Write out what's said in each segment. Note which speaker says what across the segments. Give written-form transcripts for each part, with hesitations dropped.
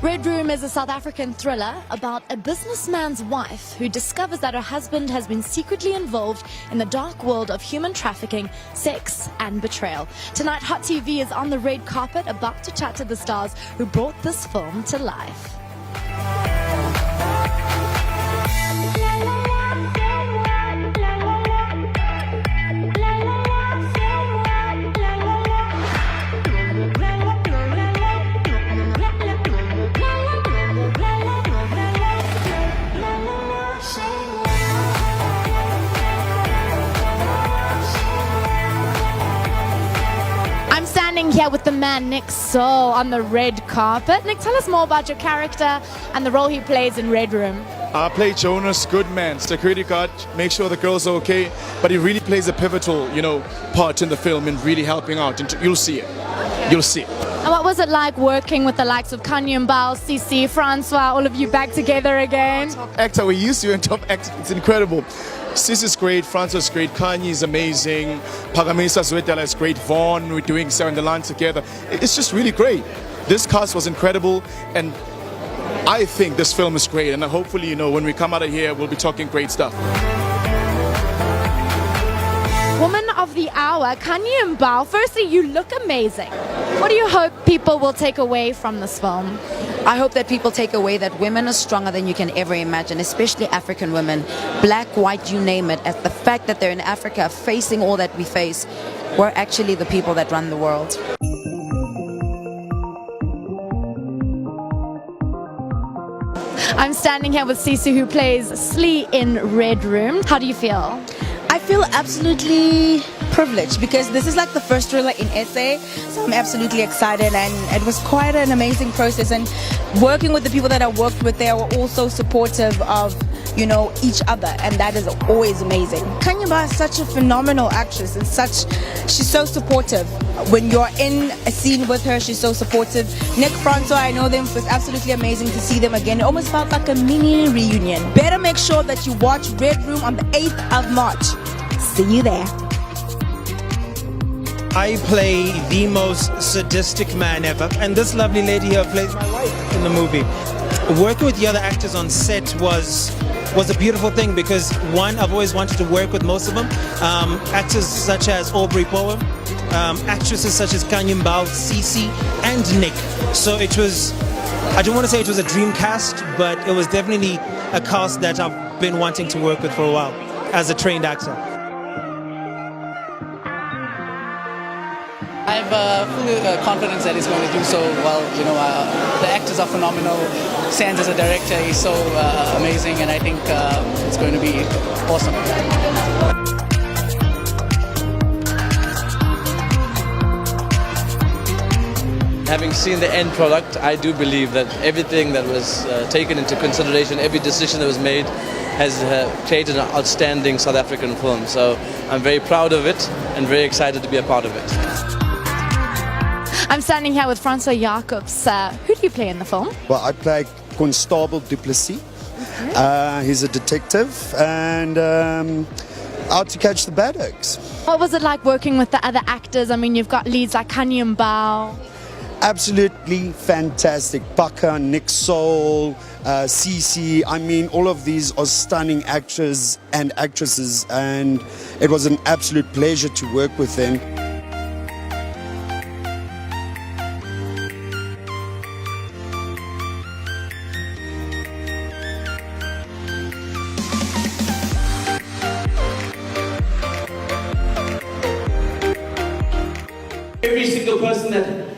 Speaker 1: Redroom is a South African thriller about a businessman's wife who discovers that her husband has been secretly involved in the dark world of human trafficking, sex and betrayal. Tonight, Hot TV is on the red carpet about to chat to the stars who brought this film to life. I'm standing here with the man Nick Soul on the red carpet. Nick, tell us more about your character and the role he plays in Redroom.
Speaker 2: I play Jonas, good man, security guard, make sure the girls are okay, but he really plays a pivotal, part in the film in really helping out. And you'll see it. You'll see it.
Speaker 1: And what was it like working with the likes of Kanye Mbao, Cici, Francois, all of you back together again?
Speaker 2: Top actor, we used you in top actor. It's incredible. Sis is great, Francois is great, Kanye is amazing, Pagamisa Zwetala is great, Vaughn, we're doing Seven the Line together. It's just really great. This cast was incredible, and I think this film is great, and hopefully, when we come out of here, we'll be talking great stuff.
Speaker 1: Woman of the hour, Kanye Mbao. Firstly, you look amazing. What do you hope people will take away from this film?
Speaker 3: I hope that people take away that women are stronger than you can ever imagine, especially African women, black, white, you name it. At the fact that they're in Africa facing all that we face, we're actually the people that run the world.
Speaker 1: I'm standing here with Cici, who plays Slee in Redroom. How do you feel?
Speaker 4: I feel absolutely privileged because this is like the first thriller in SA, so I'm absolutely excited, and it was quite an amazing process. And working with the people that I worked with, they were also supportive of each other, and that is always amazing. Kanye Mbao is such a phenomenal actress, and she's so supportive. When you're in a scene with her, she's so supportive. Nick, Francois, I know them, it was absolutely amazing to see them again. It almost felt like a mini reunion. Better make sure that you watch Redroom on the 8th of March. See you there.
Speaker 5: I play the most sadistic man ever, and this lovely lady here plays my wife in the movie. Working with the other actors on set was a beautiful thing because, one, I've always wanted to work with most of them. Actors such as Aubrey Bowen, actresses such as Kanye Mbao, Cici, and Nick. So it was, I don't want to say it was a dream cast, but it was definitely a cast that I've been wanting to work with for a while as a trained actor.
Speaker 6: I have full confidence that he's going to do so well. The actors are phenomenal. Sands as a director, he's so amazing, and I think it's going to be awesome.
Speaker 7: Having seen the end product, I do believe that everything that was taken into consideration, every decision that was made, has created an outstanding South African film. So I'm very proud of it and very excited to be a part of it.
Speaker 1: I'm standing here with Francois Jacobs. Who do you play in the film?
Speaker 8: Well, I play Constable Duplessis. He's a detective and out to catch the bad eggs.
Speaker 1: What was it like working with the other actors? I mean, you've got leads like Kanye Mbao.
Speaker 8: Absolutely fantastic. Paka, Nick Soul, Cici. I mean, all of these are stunning actors and actresses, and it was an absolute pleasure to work with them.
Speaker 9: Every single person that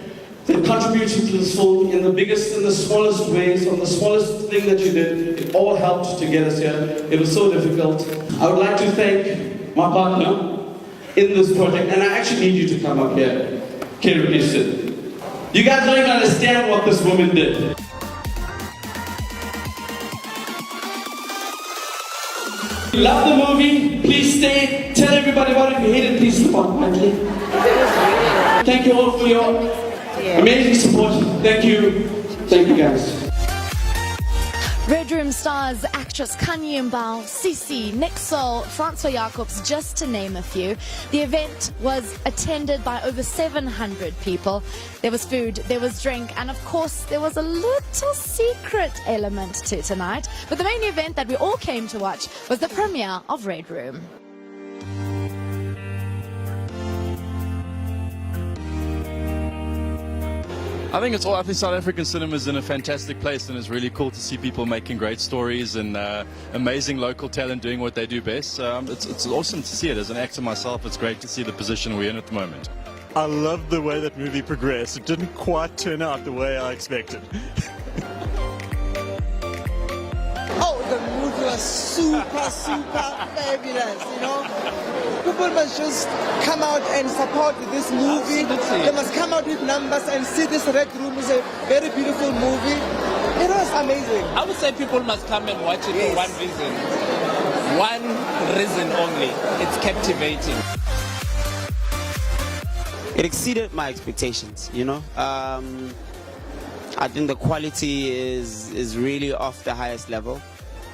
Speaker 9: contributed to this film in the biggest and the smallest ways, on the smallest thing that you did, it all helped to get us here. It was so difficult. I would like to thank my partner in this project, and I actually need you to come up here, Keru, Kisten. You guys don't even understand what this woman did. Love the movie, please stay, tell everybody about it. If you hate it, please slip on quietly. Thank you all for your amazing support. Thank you guys.
Speaker 1: Redroom stars actress Kanye Mbao, Sisi, Nick Sol, Francois Jacobs, just to name a few. The event was attended by over 700 people. There was food, there was drink, and of course there was a little secret element to tonight. But the main event that we all came to watch was the premiere of Redroom.
Speaker 10: I think South African cinema is in a fantastic place, and it's really cool to see people making great stories and amazing local talent doing what they do best. It's awesome to see it. As an actor myself, it's great to see the position we're in at the moment.
Speaker 11: I love the way that movie progressed. It didn't quite turn out the way I expected.
Speaker 12: Oh, the movie was super fabulous, you know. People must just come out and support this movie. They must come out with numbers and see this Redroom is a very beautiful movie. It was amazing.
Speaker 13: I would say people must come and watch it for one reason. One reason only. It's captivating.
Speaker 14: It exceeded my expectations, you know. I think the quality is really off the highest level,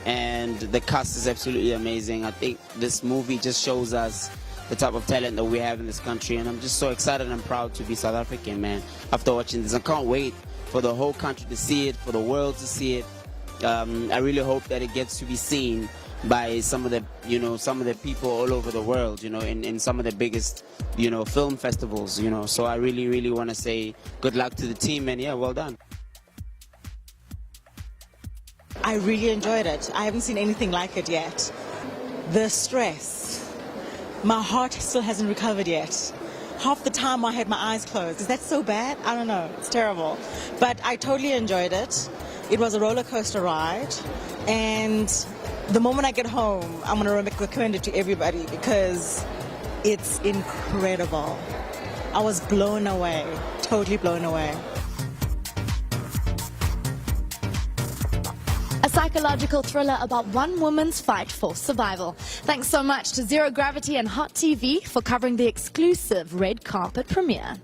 Speaker 14: and the cast is absolutely amazing. I think this movie just shows us the type of talent that we have in this country, and I'm just so excited and proud to be South African, man, after watching this. I can't wait for the whole country to see it, for the world to see it. I really hope that it gets to be seen by some of the people all over the world, you know, in some of the biggest, you know, film festivals, you know. So I really want to say good luck to the team, and yeah, well done.
Speaker 15: I really enjoyed it. I haven't seen anything like it yet. The stress. My heart still hasn't recovered yet. Half the time I had my eyes closed. Is that so bad? I don't know. It's terrible. But I totally enjoyed it. It was a roller coaster ride. And the moment I get home, I'm going to recommend it to everybody because it's incredible. I was blown away. Totally blown away.
Speaker 1: A psychological thriller about one woman's fight for survival. Thanks so much to Zero Gravity and Hot TV for covering the exclusive red carpet premiere.